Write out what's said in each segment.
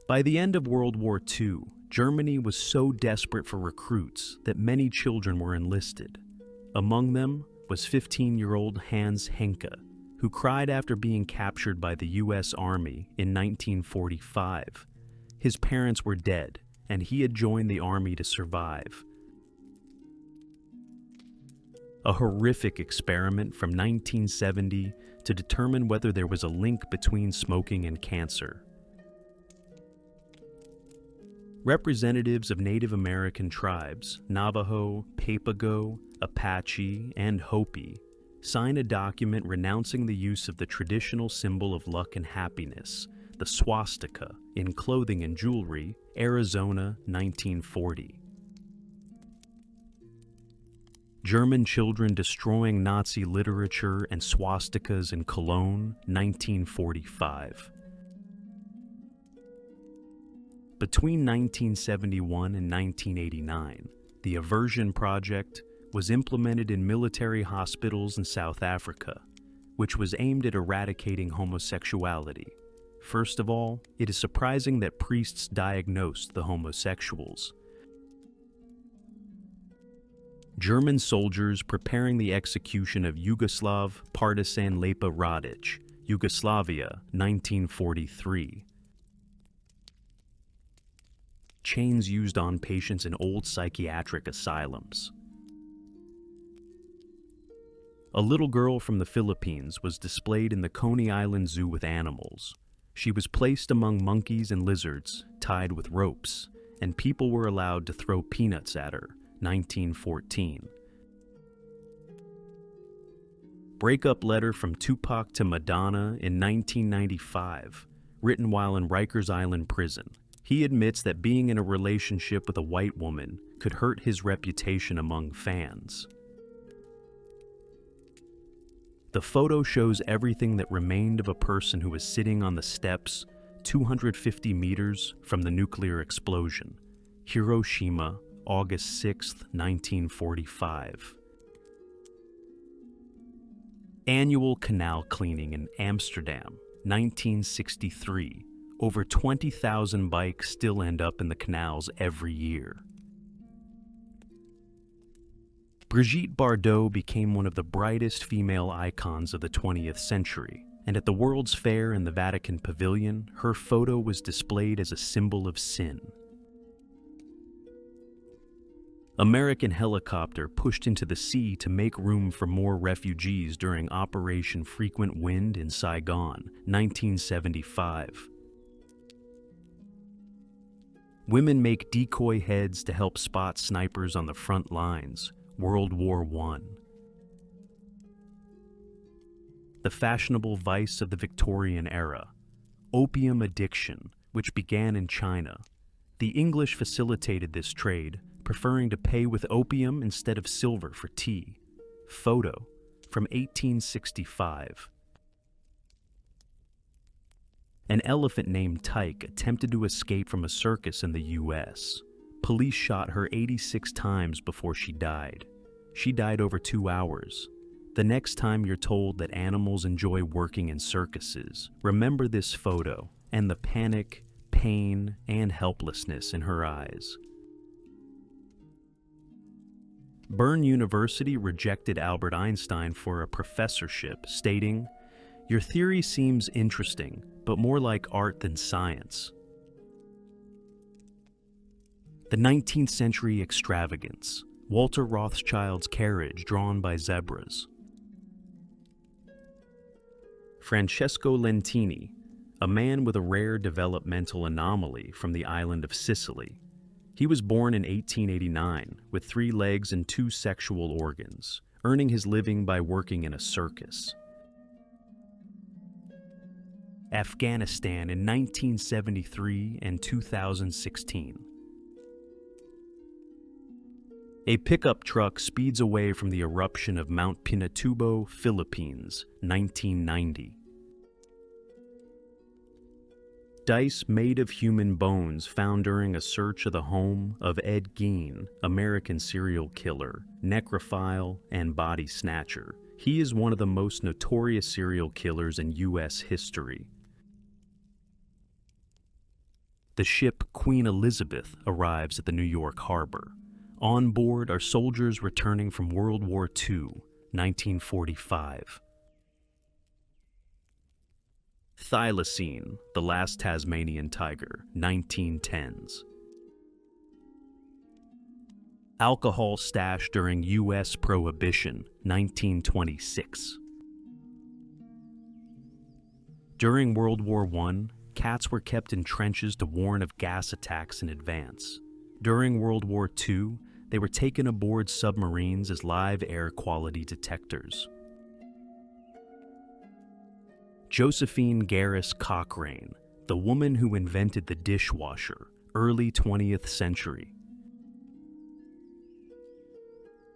By the end of World War II, Germany was so desperate for recruits that many children were enlisted. Among them was 15-year-old Hans Henke, who cried after being captured by the U.S. Army in 1945. His parents were dead, and he had joined the army to survive. A horrific experiment from 1970 to determine whether there was a link between smoking and cancer. Representatives of Native American tribes, Navajo, Papago, Apache, and Hopi, signed a document renouncing the use of the traditional symbol of luck and happiness, the swastika, in clothing and jewelry, Arizona, 1940. German children destroying Nazi literature and swastikas in Cologne, 1945. Between 1971 and 1989, the Aversion Project was implemented in military hospitals in South Africa, which was aimed at eradicating homosexuality. First of all, it is surprising that priests diagnosed the homosexuals. German soldiers preparing the execution of Yugoslav partisan Lepa Radic, Yugoslavia, 1943. Chains used on patients in old psychiatric asylums. A little girl from the Philippines was displayed in the Coney Island Zoo with animals. She was placed among monkeys and lizards, tied with ropes, and people were allowed to throw peanuts at her, 1914. Breakup letter from Tupac to Madonna in 1995, written while in Rikers Island prison. He admits that being in a relationship with a white woman could hurt his reputation among fans. The photo shows everything that remained of a person who was sitting on the steps 250 meters from the nuclear explosion. Hiroshima, August 6, 1945. Annual canal cleaning in Amsterdam, 1963. Over 20,000 bikes still end up in the canals every year. Brigitte Bardot became one of the brightest female icons of the 20th century, and at the World's Fair in the Vatican Pavilion, her photo was displayed as a symbol of sin. American helicopter pushed into the sea to make room for more refugees during Operation Frequent Wind in Saigon, 1975. Women make decoy heads to help spot snipers on the front lines, World War I. The fashionable vice of the Victorian era, opium addiction, which began in China. The English facilitated this trade, preferring to pay with opium instead of silver for tea. Photo from 1865. An elephant named Tyke attempted to escape from a circus in the U.S. Police shot her 86 times before she died. She died over 2 hours. The next time you're told that animals enjoy working in circuses, remember this photo and the panic, pain, and helplessness in her eyes. Bern University rejected Albert Einstein for a professorship, stating, "Your theory seems interesting, but more like art than science." The 19th century extravagance, Walter Rothschild's carriage drawn by zebras. Francesco Lentini, a man with a rare developmental anomaly from the island of Sicily. He was born in 1889 with 3 legs and 2 sexual organs, earning his living by working in a circus. Afghanistan in 1973 and 2016. A pickup truck speeds away from the eruption of Mount Pinatubo, Philippines, 1990. Dice made of human bones found during a search of the home of Ed Gein, American serial killer, necrophile, and body snatcher. He is one of the most notorious serial killers in U.S. history. The ship Queen Elizabeth arrives at the New York harbor. On board are soldiers returning from World War II, 1945. Thylacine, the last Tasmanian tiger, 1910s. Alcohol stash during U.S. Prohibition, 1926. During World War I, cats were kept in trenches to warn of gas attacks in advance. During World War II, they were taken aboard submarines as live air quality detectors. Josephine Garris Cochrane, the woman who invented the dishwasher, early 20th century.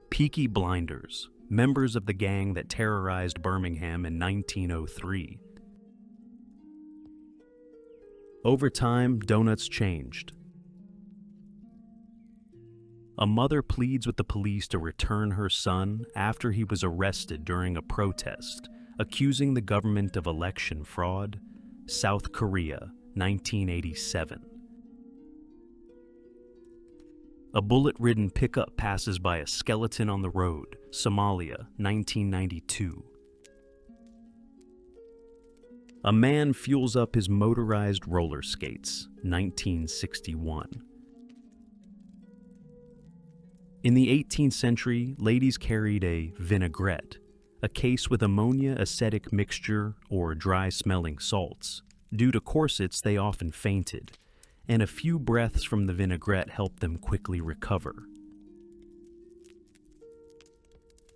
Peaky Blinders, members of the gang that terrorized Birmingham in 1903. Over time, donuts changed. A mother pleads with the police to return her son after he was arrested during a protest, accusing the government of election fraud. South Korea, 1987. A bullet-ridden pickup passes by a skeleton on the road, Somalia, 1992. A man fuels up his motorized roller skates, 1961. In the 18th century, ladies carried a vinaigrette, a case with ammonia acetic mixture or dry-smelling salts. Due to corsets, they often fainted, and a few breaths from the vinaigrette helped them quickly recover.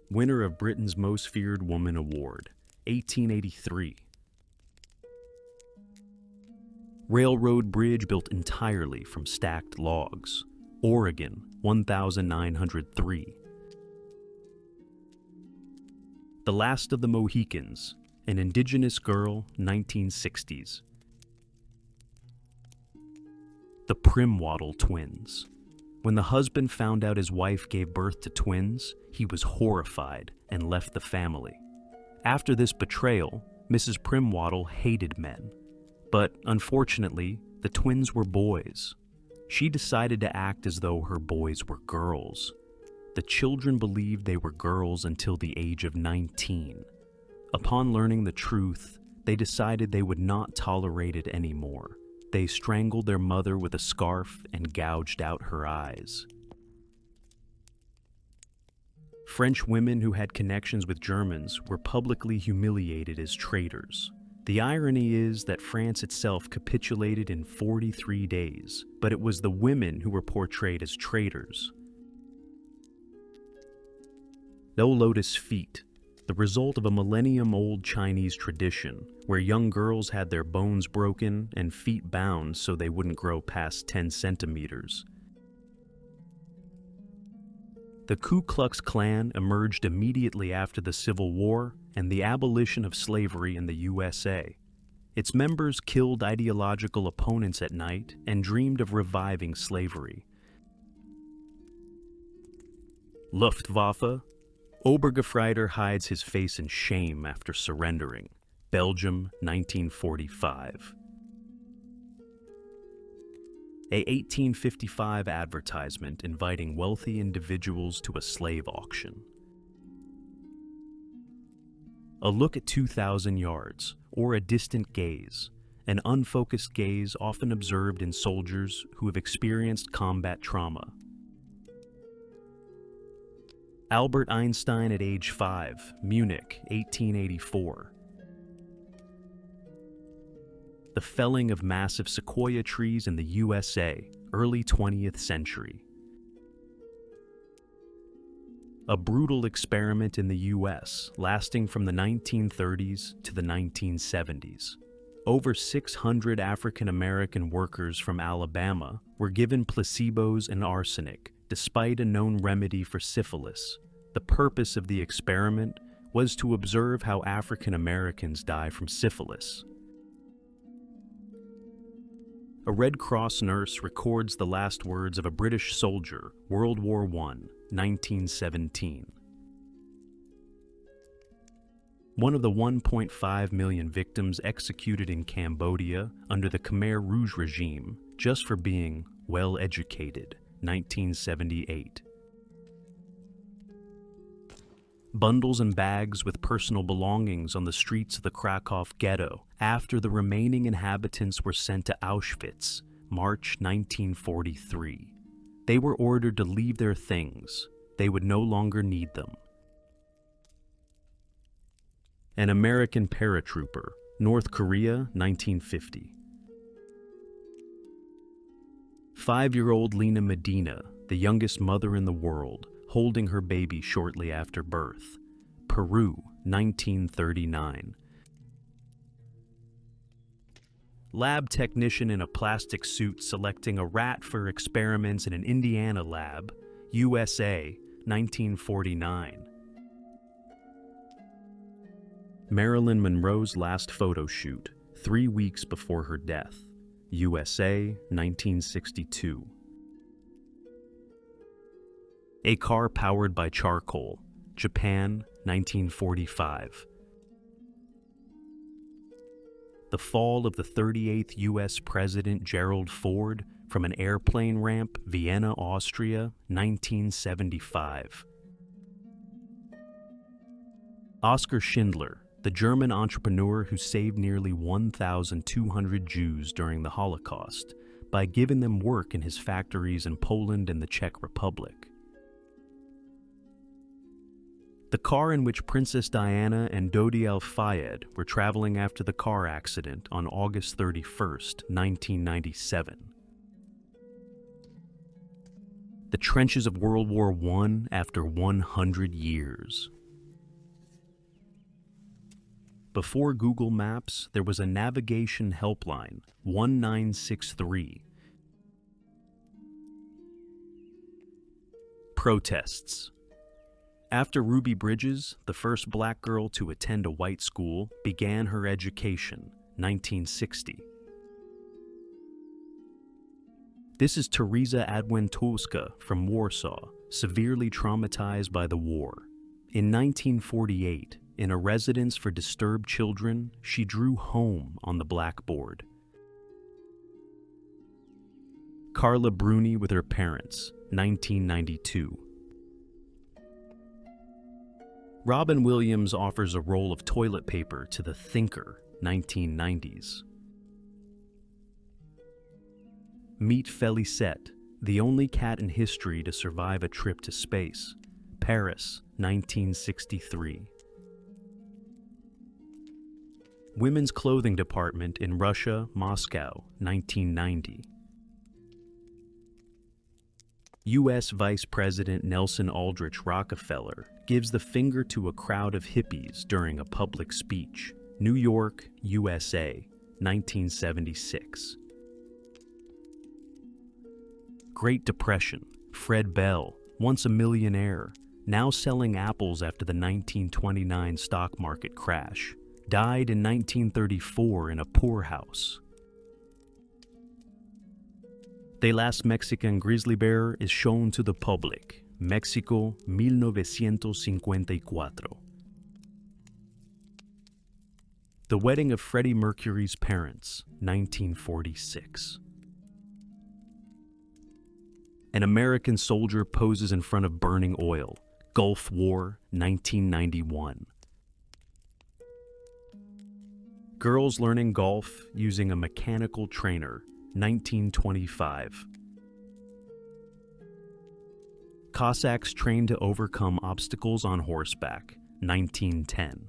Winner of Britain's Most Feared Woman Award, 1883. Railroad bridge built entirely from stacked logs, Oregon, 1903. The Last of the Mohicans, an indigenous girl, 1960s. The Primwaddle twins. When the husband found out his wife gave birth to twins, he was horrified and left the family. After this betrayal, Mrs. Primwaddle hated men. But unfortunately, the twins were boys. She decided to act as though her boys were girls. The children believed they were girls until the age of 19. Upon learning the truth, they decided they would not tolerate it anymore. They strangled their mother with a scarf and gouged out her eyes. French women who had connections with Germans were publicly humiliated as traitors. The irony is that France itself capitulated in 43 days, but it was the women who were portrayed as traitors. No lotus feet, the result of a millennium-old Chinese tradition, where young girls had their bones broken and feet bound so they wouldn't grow past 10 centimeters. The Ku Klux Klan emerged immediately after the Civil War and the abolition of slavery in the USA. Its members killed ideological opponents at night and dreamed of reviving slavery. Luftwaffe. Obergefreiter hides his face in shame after surrendering. Belgium, 1945. A 1855 advertisement inviting wealthy individuals to a slave auction. A look at 2,000 yards, or a distant gaze, an unfocused gaze often observed in soldiers who have experienced combat trauma. Albert Einstein at age 5, Munich, 1884. The felling of massive sequoia trees in the USA, early 20th century. A brutal experiment in the US, lasting from the 1930s to the 1970s. Over 600 African American workers from Alabama were given placebos and arsenic, despite a known remedy for syphilis. The purpose of the experiment was to observe how African Americans die from syphilis. A Red Cross nurse records the last words of a British soldier, World War I, 1917. One of the 1.5 million victims executed in Cambodia under the Khmer Rouge regime just for being well-educated, 1978. Bundles and bags with personal belongings on the streets of the Krakow ghetto after the remaining inhabitants were sent to Auschwitz, March 1943. They were ordered to leave their things. They would no longer need them. An American paratrooper, North Korea, 1950. 5-year-old Lena Medina, the youngest mother in the world, holding her baby shortly after birth. Peru, 1939. Lab technician in a plastic suit selecting a rat for experiments in an Indiana lab, USA, 1949. Marilyn Monroe's last photo shoot, 3 weeks before her death, USA, 1962. A car powered by charcoal, Japan, 1945. The fall of the 38th U.S. President Gerald Ford from an airplane ramp, Vienna, Austria, 1975. Oskar Schindler, the German entrepreneur who saved nearly 1,200 Jews during the Holocaust by giving them work in his factories in Poland and the Czech Republic. The car in which Princess Diana and Dodi Al-Fayed were traveling after the car accident on August 31st, 1997. The trenches of World War I after 100 years. Before Google Maps, there was a navigation helpline, 1963. Protests. After Ruby Bridges, the first black girl to attend a white school, began her education, 1960. This is Teresa Adwentowska from Warsaw, severely traumatized by the war. In 1948, in a residence for disturbed children, she drew home on the blackboard. Carla Bruni with her parents, 1992. Robin Williams offers a roll of toilet paper to the Thinker, 1990s. Meet Felicette, the only cat in history to survive a trip to space, Paris, 1963. Women's clothing department in Russia, Moscow, 1990. U.S. Vice President Nelson Aldrich Rockefeller gives the finger to a crowd of hippies during a public speech, New York, USA, 1976. Great Depression, Fred Bell, once a millionaire, now selling apples after the 1929 stock market crash, died in 1934 in a poorhouse. The last Mexican grizzly bear is shown to the public, Mexico, 1954. The wedding of Freddie Mercury's parents, 1946. An American soldier poses in front of burning oil, Gulf War, 1991. Girls learning golf using a mechanical trainer, 1925. Cossacks trained to overcome obstacles on horseback, 1910.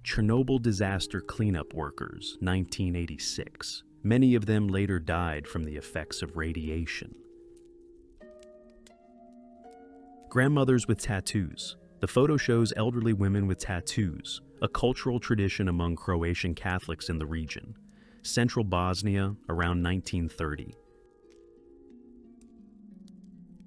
Chernobyl disaster cleanup workers, 1986. Many of them later died from the effects of radiation. Grandmothers with tattoos. The photo shows elderly women with tattoos, a cultural tradition among Croatian Catholics in the region. Central Bosnia, around 1930.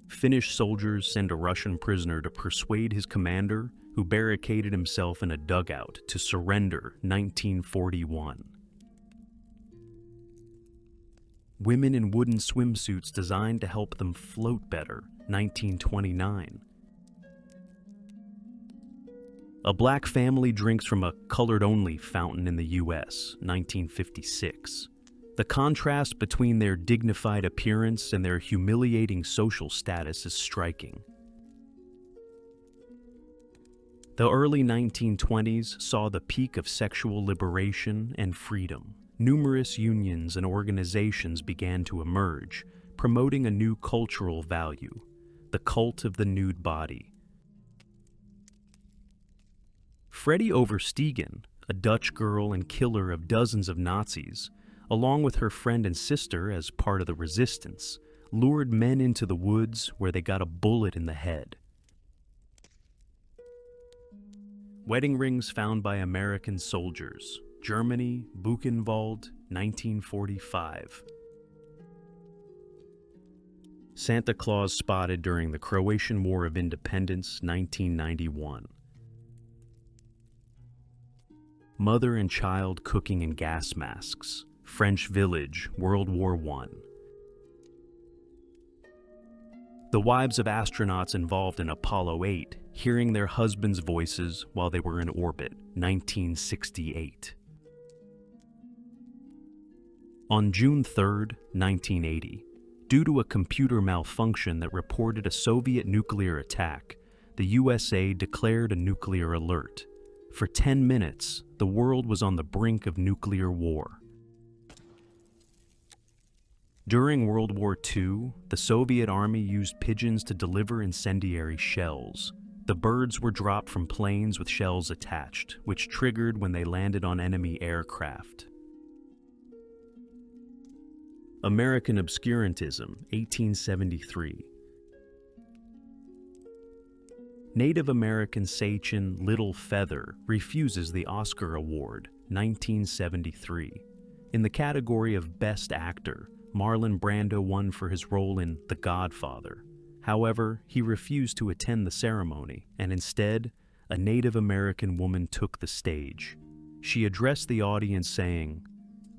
Finnish soldiers send a Russian prisoner to persuade his commander, who barricaded himself in a dugout, to surrender, 1941. Women in wooden swimsuits designed to help them float better, 1929. A black family drinks from a colored-only fountain in the U.S., 1956. The contrast between their dignified appearance and their humiliating social status is striking. The early 1920s saw the peak of sexual liberation and freedom. Numerous unions and organizations began to emerge, promoting a new cultural value, the cult of the nude body. Freddie Overstegen, a Dutch girl and killer of dozens of Nazis, along with her friend and sister as part of the resistance, lured men into the woods where they got a bullet in the head. Wedding rings found by American soldiers. Germany, Buchenwald, 1945. Santa Claus spotted during the Croatian War of Independence, 1991. Mother and child cooking in gas masks. French Village, World War I. The wives of astronauts involved in Apollo 8 hearing their husbands' voices while they were in orbit, 1968. On June 3, 1980, due to a computer malfunction that reported a Soviet nuclear attack, the USA declared a nuclear alert. For 10 minutes, the world was on the brink of nuclear war. During World War II, the Soviet Army used pigeons to deliver incendiary shells. The birds were dropped from planes with shells attached, which triggered when they landed on enemy aircraft. American obscurantism, 1873. Native American Sachin Little Feather refuses the Oscar Award, 1973. In the category of Best Actor, Marlon Brando won for his role in The Godfather. However, he refused to attend the ceremony, and instead, a Native American woman took the stage. She addressed the audience saying,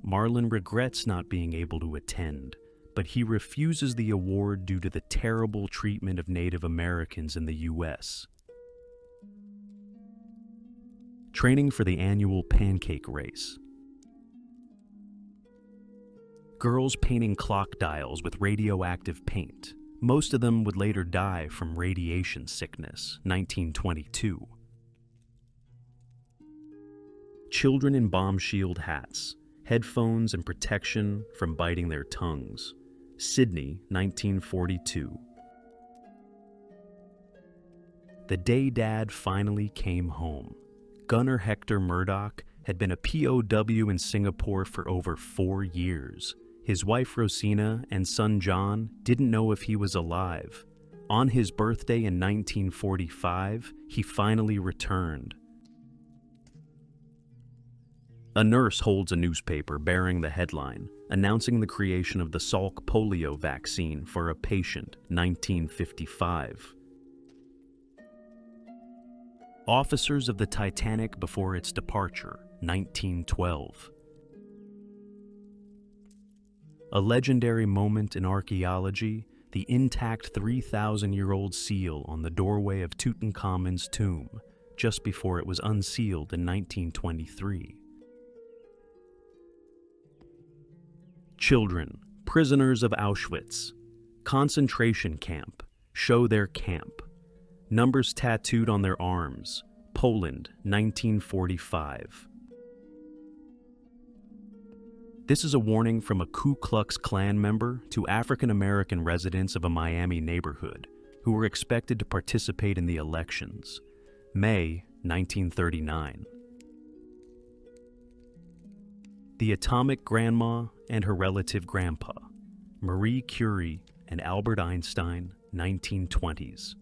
"Marlon regrets not being able to attend, but he refuses the award due to the terrible treatment of Native Americans in the U.S." Training for the annual pancake race. Girls painting clock dials with radioactive paint. Most of them would later die from radiation sickness, 1922. Children in bomb shield hats, headphones and protection from biting their tongues. Sydney, 1942. The day Dad finally came home. Gunner Hector Murdoch had been a POW in Singapore for over 4 years. His wife Rosina and son John didn't know if he was alive. On his birthday in 1945, he finally returned. A nurse holds a newspaper bearing the headline, announcing the creation of the Salk polio vaccine for a patient, 1955. Officers of the Titanic before its departure, 1912. A legendary moment in archaeology, the intact 3,000-year-old seal on the doorway of Tutankhamun's tomb, just before it was unsealed in 1923. Children, prisoners of Auschwitz. Concentration camp, show their camp. Numbers tattooed on their arms. Poland, 1945. This is a warning from a Ku Klux Klan member to African American residents of a Miami neighborhood who were expected to participate in the elections. May, 1939. The Atomic Grandma and her relative grandpa. Marie Curie and Albert Einstein, 1920s.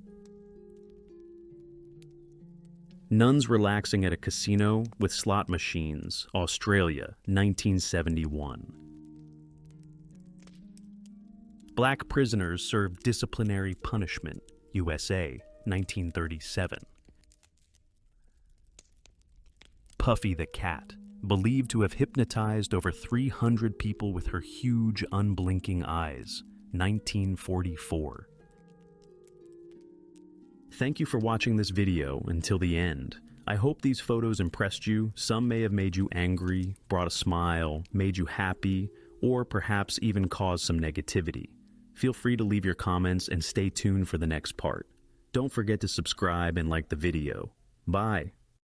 Nuns relaxing at a casino with slot machines, Australia, 1971. Black prisoners serve disciplinary punishment, USA, 1937. Puffy the cat, believed to have hypnotized over 300 people with her huge, unblinking eyes, 1944. Thank you for watching this video until the end. I hope these photos impressed you. Some may have made you angry, brought a smile, made you happy, or perhaps even caused some negativity. Feel free to leave your comments and stay tuned for the next part. Don't forget to subscribe and like the video. Bye.